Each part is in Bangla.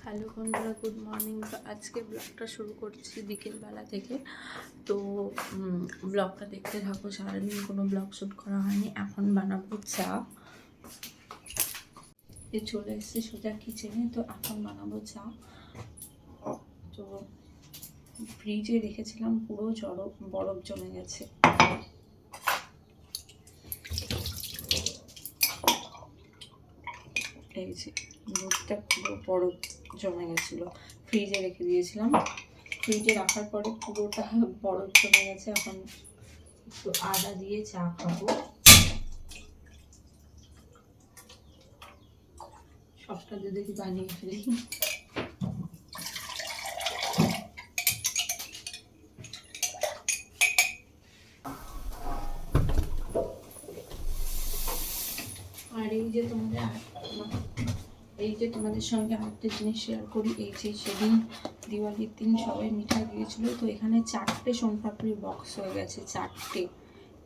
হ্যালো বন্ধুরা, গুড মর্নিং। তো আজকে ব্লগটা শুরু করছি বিকেলবেলা থেকে। তো ব্লগটা দেখতে থাকো। সারাদিন কোনো ব্লগ শ্যুট করা হয়নি। এখন বানাবো চা। চলে এসেছি সোজা কিচেনে। তো এখন বানাবো চা। তো ফ্রিজে রেখেছিলাম, পুরো বরফ জমে গেছে। এই যে দুধটা পুরো বরফ জমে গেছিলো, ফ্রিজে রেখে দিয়েছিলাম। ফ্রিজে রাখার পরে পুরোটা বরফ জমে গেছে। এখন একটু আদা দিয়ে চা খাবো। সবটা যদি বানিয়ে ফেলি। আর এই যে তোমাদের সঙ্গে আরেকটা জিনিস শেয়ার করি। এই যে সেদিন দিওয়ালির দিন সবাই মিঠাই দিয়েছিল, তো এখানে 4টে সোনপাপড়ি বক্স হয়ে গেছে। 4টে।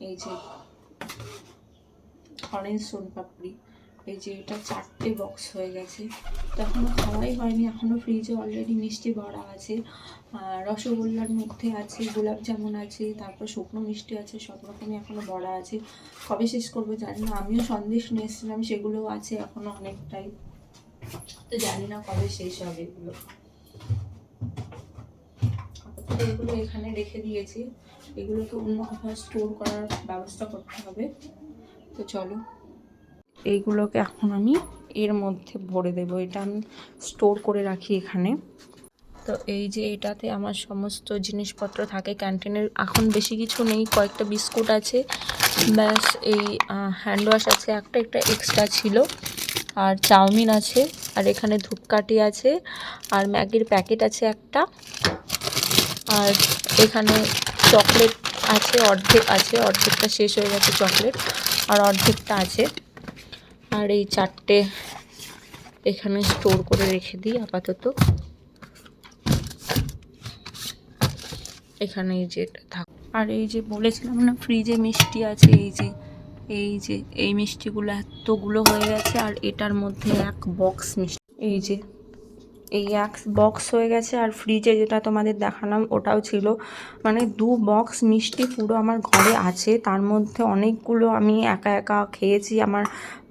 এই যে অরেঞ্জ সোনপাপড়ি, এই যে এটা 4টে বক্স হয়ে গেছে। তো এখনও খাওয়াই হয়নি। এখনও ফ্রিজে অলরেডি মিষ্টি ভরা আছে। রসগোল্লার মধ্যে আছে, গোলাপ জামুন আছে, তারপর শুকনো মিষ্টি আছে, সব রকমই এখনও ভরা আছে। কবে শেষ করবো জানি না। আমিও সন্দেশ নিয়ে এসেছিলাম, সেগুলোও আছে এখনও অনেকটাই। তো জানি না কবে শেষ হবে এগুলো। এগুলো এখানে রেখে দিয়েছি। এগুলোকে অন্য কোথাও স্টোর করার ব্যবস্থা করতে হবে। তো চলো, এইগুলোকে এখন আমি এর মধ্যে ভরে দেব। এটা আমি স্টোর করে রাখি এখানে। তো এই যে এটাতে আমার সমস্ত জিনিসপত্র থাকে ক্যান্টিনের। এখন বেশি কিছু নেই, কয়েকটা বিস্কুট আছে ব্যাস। এই হ্যান্ড ওয়াশ আছে একটা এক্সট্রা ছিল, আর চাউমিন আছে, আর এখানে ধূপকাঠি আছে, আর ম্যাগির প্যাকেট আছে একটা, আর এখানে চকলেট আছে, অর্ধেকটা শেষ হয়ে গেছে চকলেট, আর অর্ধেকটা আছে। আর এই 4টে এখানে স্টোর করে রেখে দিই আপাতত। এখানে এই যে থাক। আর এই যে বলেছিলাম না ফ্রিজে মিষ্টি আছে, এই মিষ্টিগুলো এতগুলো হয়ে গেছে। আর এটার মধ্যে 1 বক্স মিষ্টি, এই 1 বক্স হয়ে গেছে। আর ফ্রিজে যেটা তোমাদের দেখালাম ওটাও ছিল, মানে 2 বক্স মিষ্টি পুরো আমার ঘরে আছে। তার মধ্যে অনেকগুলো আমি একা একা খেয়েছি, আমার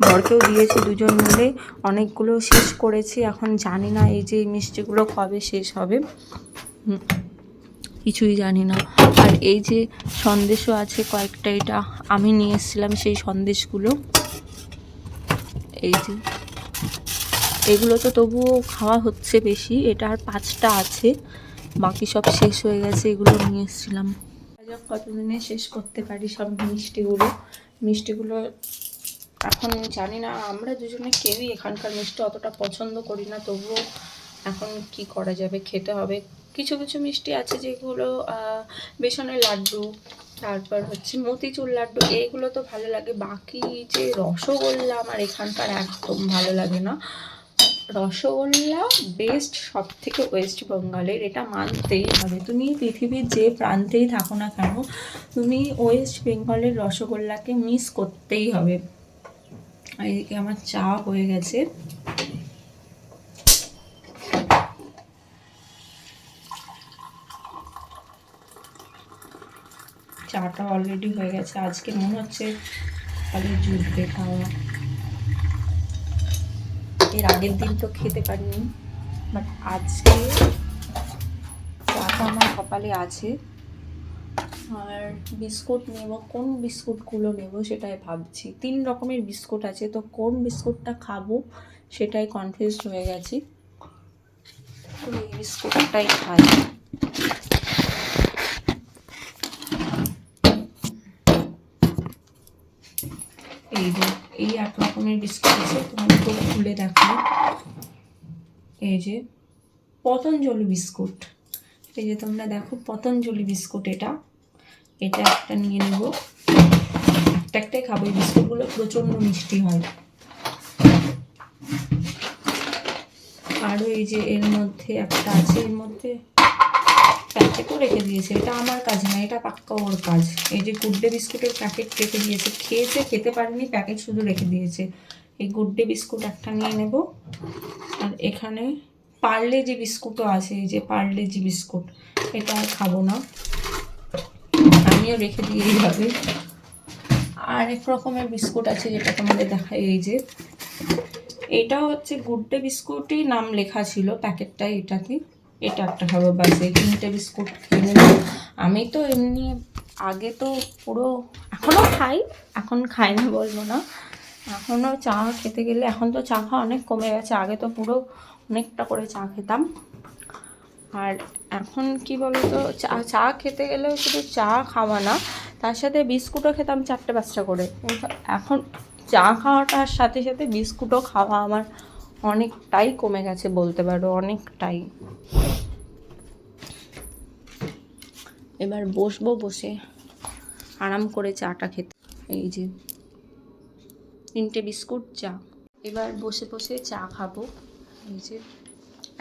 বরকেও দিয়েছি, দুজন মিলে অনেকগুলো শেষ করেছি। এখন জানি না এই যে এই মিষ্টিগুলো কবে শেষ হবে, কিছুই জানি না। আর এই যে সন্দেশও আছে কয়েকটা, এটা আমি নিয়ে এসেছিলাম সেই সন্দেশগুলো। এই যে এগুলো তো তবুও খাওয়া হচ্ছে বেশি। এটা আর 5টা আছে, বাকি সব শেষ হয়ে গেছে। এগুলো নিয়ে এসেছিলাম। কতদিনে শেষ করতে পারি সব মিষ্টিগুলো এখন জানি না। আমরা দুজনে কেউই এখানকার মিষ্টি অতটা পছন্দ করি না, তবুও এখন কি করা যাবে, খেতে হবে। কিছু কিছু মিষ্টি আছে যেগুলো বেসনের লাড্ডু, তারপর হচ্ছে মতিচুর লাড্ডু, এইগুলো তো ভালো লাগে। বাকি যে রসগোল্লা আমার এখানকার একদম ভালো লাগে না। রসগোল্লা বেস্ট সব থেকে ওয়েস্ট বেঙ্গলের, এটা মানতেই হবে। তুমি পৃথিবীর যে প্রান্তেই থাকো না কেন, তুমি ওয়েস্ট বেঙ্গলের রসগোল্লাকে মিস করতেই হবে। এদিকে আমার চা হয়ে গেছে। চাটা অলরেডি হয়ে গেছে। আজকে মনে হচ্ছে তাহলে জুটবে খাওয়া। এর আগের দিন তো খেতে পারিনি, বাট আজকে চাটা আমার কপালে আছে। আর বিস্কুট নেব, কোন বিস্কুটগুলো নেব সেটাই ভাবছি। 3 রকমের বিস্কুট আছে, তো কোন বিস্কুটটা খাবো সেটাই কনফিউজ হয়ে গেছি। তো এই বিস্কুটটাই খাই। এই 1 রকমের বিস্কুট আছে, তোমাদের তো খুলে দেখো। এই যে পতঞ্জলি বিস্কুট, এই যে তোমরা দেখো পতঞ্জলি বিস্কুট, এটা একটা নিয়ে নেব। একটাই খাবো। এই বিস্কুটগুলো প্রচণ্ড মিষ্টি হয়। আরও এই যে এর মধ্যে একটা আছে, এর মধ্যে প্যাকেটও রেখে দিয়েছে। এটা আমার কাজ না, এটা পাক্কা ওর কাজ। এই যে গুড ডে বিস্কুটের প্যাকেট রেখে দিয়েছে, খেতে পারেনি, প্যাকেট শুধু রেখে দিয়েছে। এই গুড ডে বিস্কুট একটা নিয়ে নেব। আর এখানে পার্লে যে বিস্কুটও আছে, এই যে পার্লে যে বিস্কুট, এটা আর খাবো না, আমিও রেখে দিই এইভাবে। আর এক রকমের বিস্কুট আছে যেটা তোমাদের দেখাই, এই যে এটা হচ্ছে গুড ডে বিস্কুটই নাম লেখা ছিল প্যাকেটটাই, এটাতে এটা একটা খাবো বাস। এই 3টে বিস্কুট কিনে আমি তো এমনি আগে তো পুরো, এখনও খাই, এখন খাই না বলবো না, এখনও চা খেতে গেলে, এখন তো চা খাওয়া অনেক কমে গেছে, আগে তো পুরো অনেকটা করে চা খেতাম। আর এখন কি বলতো, চা খেতে গেলেও শুধু চা খাওয়া না, তার সাথে বিস্কুটও খেতাম 4-5টা করে। এখন চা খাওয়াটার সাথে সাথে বিস্কুটও খাওয়া আমার অনেকটাই কমে গেছে বলতে পারো, অনেকটাই। এবার বসবো, বসে আরাম করে চাটা খেতে। এই যে 3টে বিস্কুট, চা। এবার বসে বসে চা খাবো। এই যে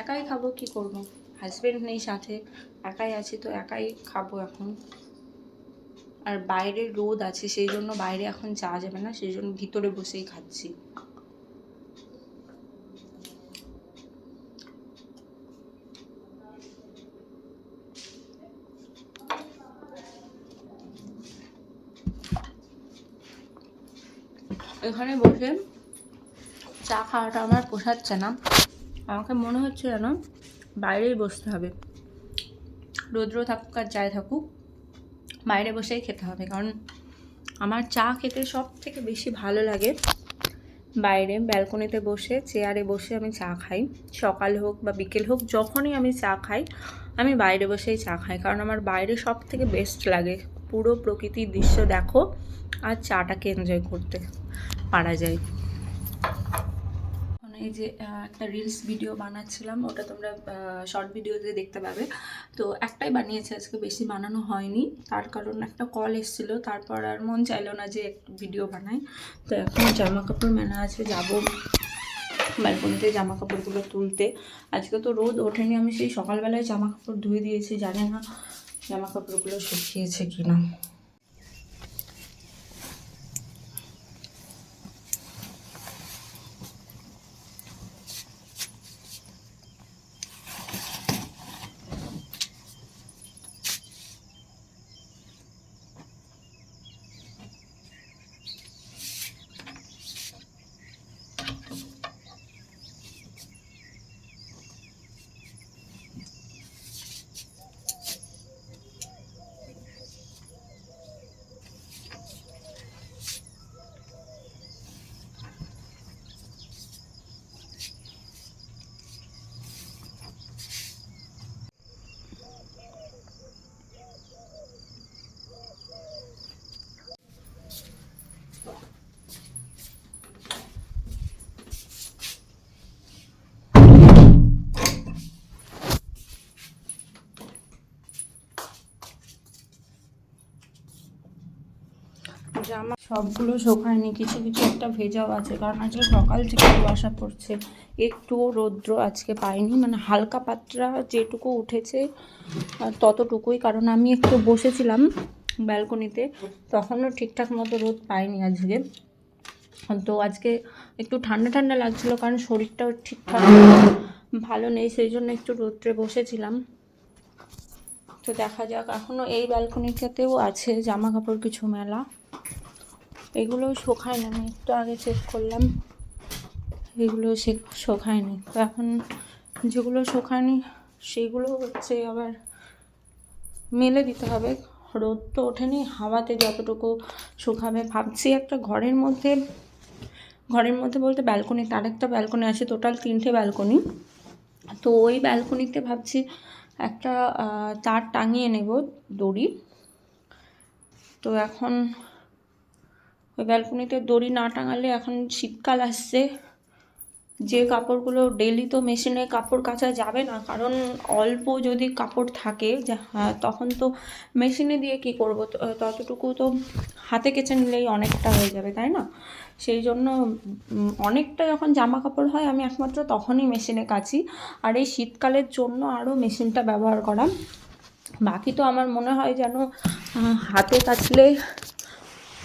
একাই খাবো, কি করবো, হাজব্যান্ড নেই সাথে, একাই আছি তো একাই খাবো এখন। আর বাইরে রোদ আছে, সেই জন্য বাইরে এখন যাওয়া যাবে না, সেই জন্য ভিতরে বসেই খাচ্ছি। এখানে বসে চা খাওয়াটা আমার পোষাচ্ছে না, আমাকে মনে হচ্ছে যেন বাইরেই বসতে হবে, রৌদ্র থাকুক আর যাই থাকুক, বাইরে বসেই খেতে হবে। কারণ আমার চা খেতে সব থেকে বেশি ভালো লাগে বাইরে ব্যালকনিতে বসে, চেয়ারে বসে আমি চা খাই। সকাল হোক বা বিকেল হোক, যখনই আমি চা খাই আমি বাইরে বসেই চা খাই, কারণ আমার বাইরে সব থেকে বেস্ট লাগে। পুরো প্রকৃতির দৃশ্য দেখো আর চাটাকে এনজয় করতে পারা যায়। এই যে একটা রিলস ভিডিও বানাচ্ছিলাম, ওটা তোমরা শর্ট ভিডিওতে দেখতে পাবে। তো একটাই বানিয়েছে আজকে, বেশি বানানো হয়নি, তার কারণ একটা কল এসেছিল, তারপর আর মন চাইলো না যে ভিডিও বানাই। তো এখন জামা কাপড় মেলা আছে, যাবো ব্যালকনিতে জামা কাপড়গুলো তুলতে। আজকে তো রোদ ওঠেনি, আমি সেই সকালবেলায় জামা কাপড় ধুয়ে দিয়েছি, জানি না জামা কাপড়গুলো শুকিয়েছে কিনা। জামা সবগুলো শোকায়নি, কিছু কিছু একটা ভেজাও আছে, কারণ আজকে সকাল থেকে কুয়াশা পড়ছে, একটুও রৌদ্র আজকে পাইনি, মানে হালকা পাতলা যেটুকু উঠেছে ততটুকুই। কারণ আমি একটু বসেছিলাম ব্যালকনিতে, তখনও ঠিকঠাক মতো রোদ পাইনি আজকে। তো আজকে একটু ঠান্ডা ঠান্ডা লাগছিলো, কারণ শরীরটাও ঠিকঠাক ভালো নেই, সেই জন্য একটু রোদ্রে বসেছিলাম। তো দেখা যাক, এখনও এই ব্যালকনিটাতেও আছে জামা কাপড় কিছু মেলা, এগুলোও শোকায়নি, আমি একটু আগে চেক করলাম, এগুলো শোকায়নি। তো এখন যেগুলো শোকায়নি সেগুলো হচ্ছে আবার মেলে দিতে হবে, রোদ তো ওঠেনি, হাওয়াতে যতটুকু শুকাবে। ভাবছি একটা ঘরের মধ্যে বলতে ব্যালকনিতে, আরেকটা ব্যালকনি আছে, টোটাল 3টে ব্যালকনি। তো ওই ব্যালকনিতে ভাবছি একটা তার টাঙিয়ে নেব, দড়ি। তো এখন ওই ব্যালকনিতে দড়ি না টাঙালে, এখন শীতকাল আসছে, যে কাপড়গুলো ডেলি তো মেশিনে কাপড় কাচা যাবে না, কারণ অল্প যদি কাপড় থাকে তখন তো মেশিনে দিয়ে কি করব, ততটুকু তো হাতে কেচে নিলেই অনেকটা হয়ে যাবে, তাই না? সেই জন্য অনেকটা যখন জামা কাপড় হয় আমি একমাত্র তখনই মেশিনে কাচি, আর এই শীতকালের জন্য আরও মেশিনটা ব্যবহার করা। বাকি তো আমার মনে হয় যেন হাতে কাচলে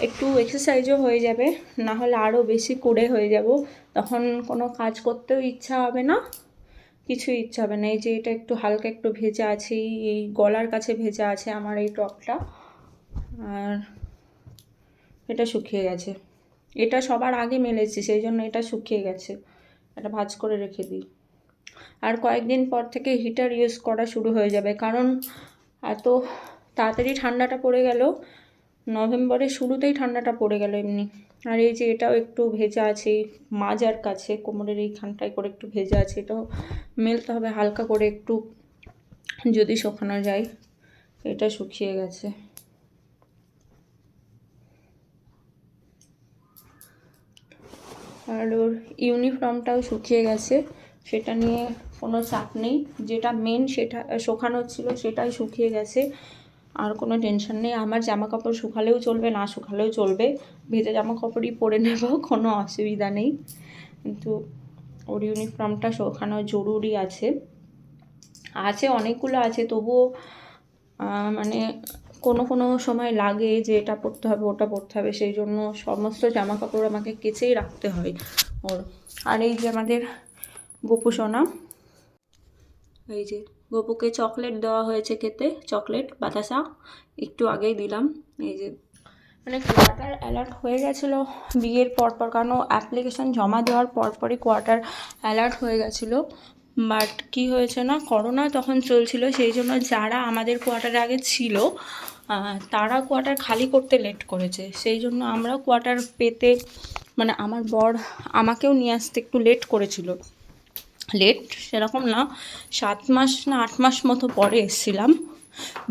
একটু এক্সারসাইজও হয়ে যাবে, না হলে আরও বেশি কুড়ে হয়ে যাব, তখন কোনো কাজ করতেও ইচ্ছা হবে না। কিছুই ইচ্ছা হবে না। এই যে এটা একটু হালকা একটু ভেজা আছে, এই গলার কাছে ভেজা আছে আমার এই টপটা, আর এটা শুকিয়ে গেছে। এটা সবার আগে মেলেছি, সেই জন্য এটা শুকিয়ে গেছে। এটা ভাঁজ করে রেখে দিই। আর কয়েকদিন পর থেকে হিটার ইউজ করা শুরু হয়ে যাবে, কারণ এত তাড়াতাড়ি ঠান্ডাটা পড়ে গেল, নভেম্বরের শুরুতেই ঠান্ডাটা পড়ে গেল এমনি। আর এই যে এটাও একটু ভেজা আছে, মাজার কাছে কোমরের এইখানটায় করে একটু ভেজা আছে, এটাও মেলতে হবে হালকা করে একটু, যদি শুকানো যায়। এটা শুকিয়ে গেছে। আর ওর ইউনিফর্মটাও শুকিয়ে গেছে, সেটা নিয়ে কোনো চাপ নেই। যেটা মেন সেটা শুকানো ছিল, সেটাই শুকিয়ে গেছে, আর কোনো টেনশন নেই। আমার জামা কাপড় শুকালেও চলবে, না শুকালেও চলবে, ভেজা জামা কাপড়ই পরে নেব, কোনো অসুবিধা নেই। কিন্তু ওর ইউনিফর্মটা শুকানো জরুরি আছে। অনেকগুলো আছে, তবুও মানে কোনো কোনো সময় লাগে যে এটা পরতে হবে ওটা পরতে হবে, সেই জন্য সমস্ত জামা কাপড় আমাকে কেচেই রাখতে হয় ওর। আর এই যে আমাদের গোপু সোনা, এই যে গোপুকে চকলেট দেওয়া হয়েছে খেতে, চকলেট বাতাসা একটু আগেই দিলাম। এই যে মানে কোয়ার্টার অ্যালার্ট হয়ে গেছিলো বিয়ের পরপর, কারণ অ্যাপ্লিকেশান জমা দেওয়ার পরপরই কোয়ার্টার অ্যালার্ট হয়ে গেছিলো। বাট কি হয়েছে না, করোনা তখন চলছিল, সেই জন্য যারা আমাদের কোয়ার্টারে আগে ছিল তারা কোয়ার্টার খালি করতে লেট করেছে, সেই জন্য আমরা কোয়ার্টার পেতে মানে আমার বর আমাকেও নিয়ে আসতে একটু লেট করেছিল। লেট সেরকম না, 7 মাস না 8 মাস মতো পরে এসেছিলাম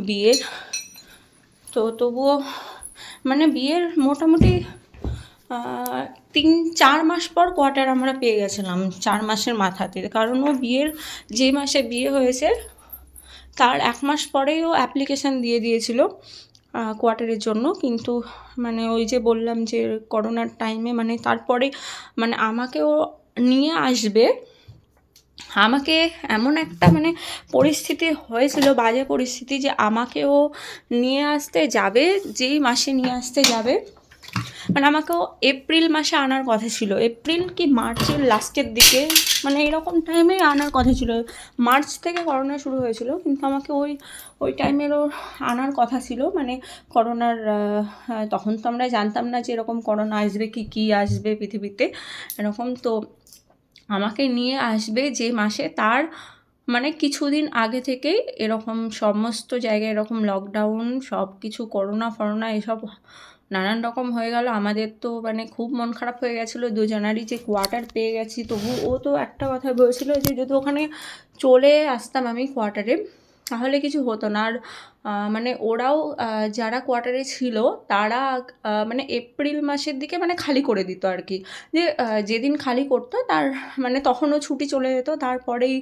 বিয়ের। তো তবুও মানে বিয়ের মোটামুটি 3-4 মাস পর কোয়ার্টার আমরা পেয়ে গেছিলাম, 4 মাসের মাথাতে। কারণ ও বিয়ের যে মাসে বিয়ে হয়েছে তার 1 মাস পরেই ও অ্যাপ্লিকেশান দিয়ে দিয়েছিল কোয়ার্টারের জন্য। কিন্তু মানে ওই যে বললাম যে করোনার টাইমে মানে তারপরে মানে আমাকেও নিয়ে আসবে, আমাকে এমন একটা মানে পরিস্থিতি হয়েছিল, বাজে পরিস্থিতি, যে আমাকেও নিয়ে আসতে যাবে, যেই মাসে নিয়ে আসতে যাবে মানে আমাকেও এপ্রিল মাসে আনার কথা ছিল, এপ্রিল কি মার্চের লাস্টের দিকে মানে এরকম টাইমেই আনার কথা ছিল। মার্চ থেকে করোনা শুরু হয়েছিল, কিন্তু আমাকে ওই টাইমেরও আনার কথা ছিল। মানে করোনার তখন তো আমরা জানতাম না যে এরকম করোনা আসবে, কী আসবে পৃথিবীতে এরকম। তো আমাকে নিয়ে আসবে যে মাসে, তার মানে কিছুদিন আগে থেকেই এরকম সমস্ত জায়গায় এরকম লকডাউন, সব কিছু করোনা ফরোনা এসব নানান রকম হয়ে গেল। আমাদের তো মানে খুব মন খারাপ হয়ে গেছিলো দুজনারই, যে কোয়ার্টার পেয়ে গেছি। তবু ও তো একটা কথা বলছিল যে যদি ওখানে চলে আসতাম আমি কোয়ার্টারে তাহলে কিছু হতো না। আর মানে ওরাও যারা কোয়ার্টারে ছিল তারা মানে এপ্রিল মাসের দিকে মানে খালি করে দিত আর কি, যে যেদিন খালি করতো তার মানে তখনও ছুটি চলে যেত, তারপরেই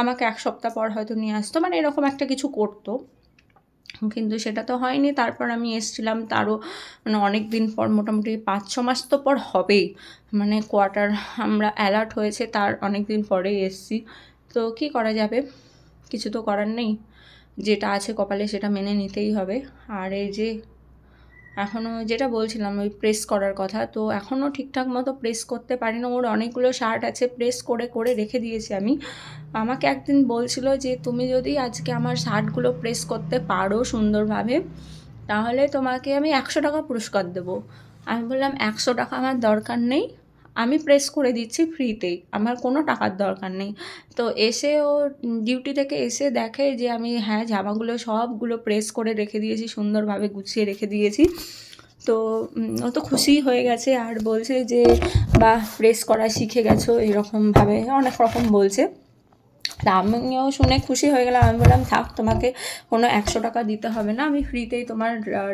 আমাকে 1 সপ্তাহ পর হয়তো নিয়ে আসতো, মানে এরকম একটা কিছু করতো। কিন্তু সেটা তো হয়নি। তারপর আমি এসেছিলাম তারও মানে অনেক দিন পর, মোটামুটি 5-6 মাস তো পর হবেই, মানে কোয়ার্টার আমরা অ্যালার্ট হয়েছে তার অনেক দিন পরেই এসেছি। তো কী করা যাবে, কিছু তো করার নেই, যেটা আছে কপালে সেটা মেনে নিতেই হবে। আর এই যে এখনও যেটা বলছিলাম ওই প্রেস করার কথা, তো এখনও ঠিকঠাক মতো প্রেস করতে পারি না। ওর অনেকগুলো শার্ট আছে, প্রেস করে করে রেখে দিয়েছি আমি। আমাকে একদিন বলছিল যে তুমি যদি আজকে আমার শার্টগুলো প্রেস করতে পারো সুন্দরভাবে, তাহলে তোমাকে আমি 100 টাকা পুরস্কার দেবো। আমি বললাম 100 টাকা আমার দরকার নেই, আমি প্রেস করে দিচ্ছি ফ্রিতেই, আমার কোনো টাকার দরকার নেই। তো এসে ও ডিউটি থেকে এসে দেখে যে আমি জামাগুলো সবগুলো প্রেস করে রেখে দিয়েছি, সুন্দরভাবে গুছিয়ে রেখে দিয়েছি। তো ও তো খুশি হয়ে গেছে, আর বলছে যে বাহ প্রেস করা শিখে গেছো, এরকমভাবে অনেক রকম বলছে। তা আমিও শুনে খুশি হয়ে গেলাম। আমি বললাম থাক, তোমাকে কোনো 100 টাকা দিতে হবে না, আমি ফ্রিতেই তোমার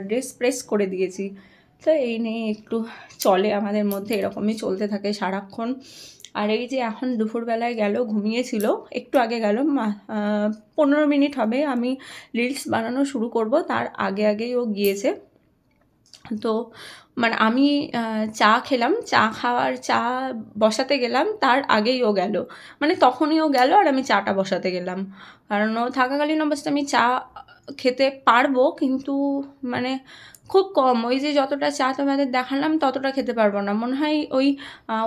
ড্রেস প্রেস করে দিয়েছি। তো এই নিয়ে একটু চলে আমাদের মধ্যে, এরকমই চলতে থাকে সারাক্ষণ। আর এই যে এখন দুপুরবেলায় গেল, ঘুমিয়েছিল, একটু আগে গেল, 15 মিনিট হবে, আমি রিলস বানানো শুরু করব তার আগেই ও গিয়েছে। তো মানে আমি চা খেলাম, চা বসাতে গেলাম, তার আগেই ও গেল, মানে তখনই ও গেল আর আমি চাটা বসাতে গেলাম। কারণ ও থাকাকালীন অবস্থায় আমি চা খেতে পারবো, কিন্তু মানে খুব কম, ওই যে যতটা চা তোমাদের দেখালাম ততটা খেতে পারবো না, মনে হয় ওই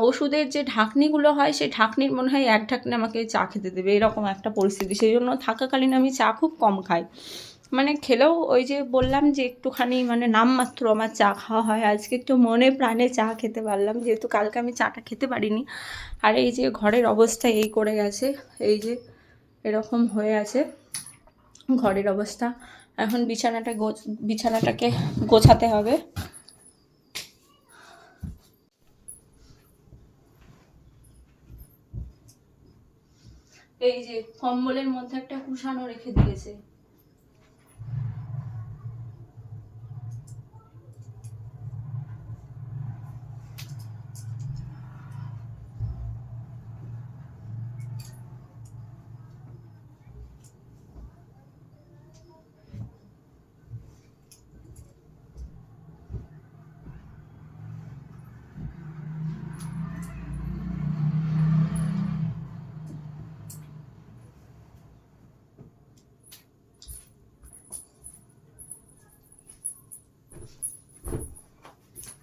ওষুধের যে ঢাকনিগুলো হয় সেই ঢাকনির মনে হয় এক ঢাকনি আমাকে চা খেতে দেবে, এরকম একটা পরিস্থিতি। সেই জন্য থাকাকালীন আমি চা খুব কম খাই, মানে খেলেও ওই যে বললাম যে একটুখানি মানে নামমাত্র আমার চা খাওয়া হয়। আজকে একটু মনে প্রাণে চা খেতে পারলাম, যেহেতু কালকে আমি চাটা খেতে পারিনি। আর এই যে ঘরের অবস্থা এই করে গেছে, এই যে এরকম হয়ে আছে ঘরের অবস্থা। এখন বিছানাটাকে গোছাতে হবে। এই যে কম্বলের মধ্যে একটা কুশানো রেখে দিয়েছে।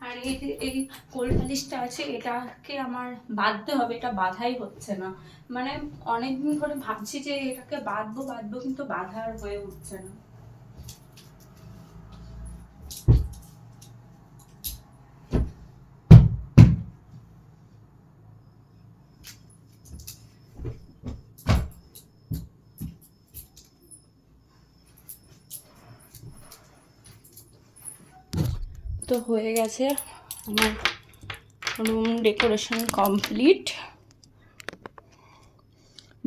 আর এই যে এই কোল বালিশটা আছে, এটাকে আমার বাঁধতে হবে, এটা বাঁধাই হচ্ছে না। মানে অনেকদিন ধরে ভাবছি যে এটাকে বাঁধবো কিন্তু বাঁধা আর হয়ে উঠছে না। তো হয়ে গেছে আমার রুম ডেকোরেশন কমপ্লিট।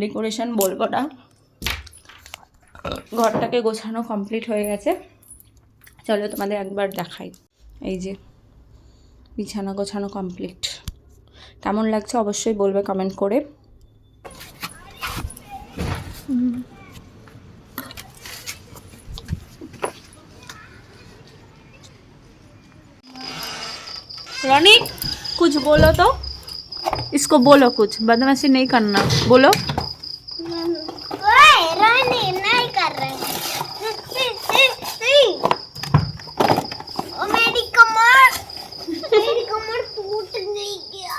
ডেকোরেশন বলবো না, ঘরটাকে গোছানো কমপ্লিট হয়ে গেছে। চলো তোমাদের একবার দেখাই। এই যে বিছানা গোছানো কমপ্লিট। কেমন লাগছে অবশ্যই বলবে কমেন্ট করে। रॉनी कुछ बोलो तो, इसको बोलो कुछ, बदमाशी नहीं करना, बोलो। रॉनी नहीं कर रहे। मेरी कमर टूट गई क्या?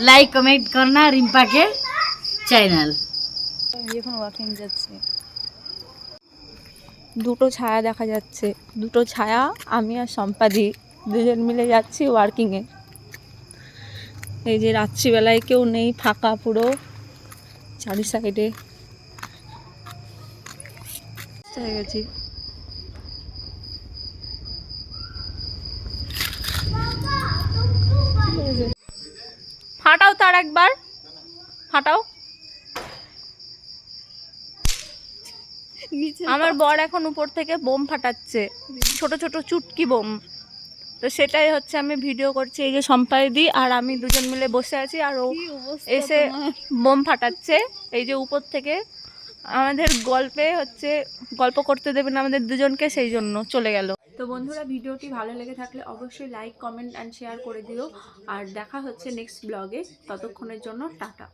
लाइक कमेंट करना रिम्पा के चैनल। এখন ওয়াকিং যাচ্ছে, দুটো ছায়া দেখা যাচ্ছে, দুটো ছায়া, আমি আর সম্পাদি দুজন মিলে যাচ্ছি ওয়ার্কিংয়ে। এই যে রাত্রিবেলায় কেউ নেই, ফাঁকা পুরো চারি সাইডে হয়ে গেছি। ফাটাও তার একবার, ফাটাও। আমার বর এখন উপর থেকে বোম ফাটাচ্ছে, ছোট ছোট চুটকি বোম। তো সেটাই হচ্ছে আমি ভিডিও করছি। এই যে সম্পাদি আর আমি দুজন মিলে বসে আছি, আর ও এসে বোম ফাটাচ্ছে এই যে উপর থেকে। আমাদের গল্প করতে দেবেন আমাদের দুজনকে, সেই জন্য চলে গেল। তো বন্ধুরা, ভিডিওটি ভালো লেগে থাকলে অবশ্যই লাইক, কমেন্ট অ্যান্ড শেয়ার করে দিও। আর দেখা হচ্ছে নেক্সট ব্লগে, ততক্ষণের জন্য টাটা।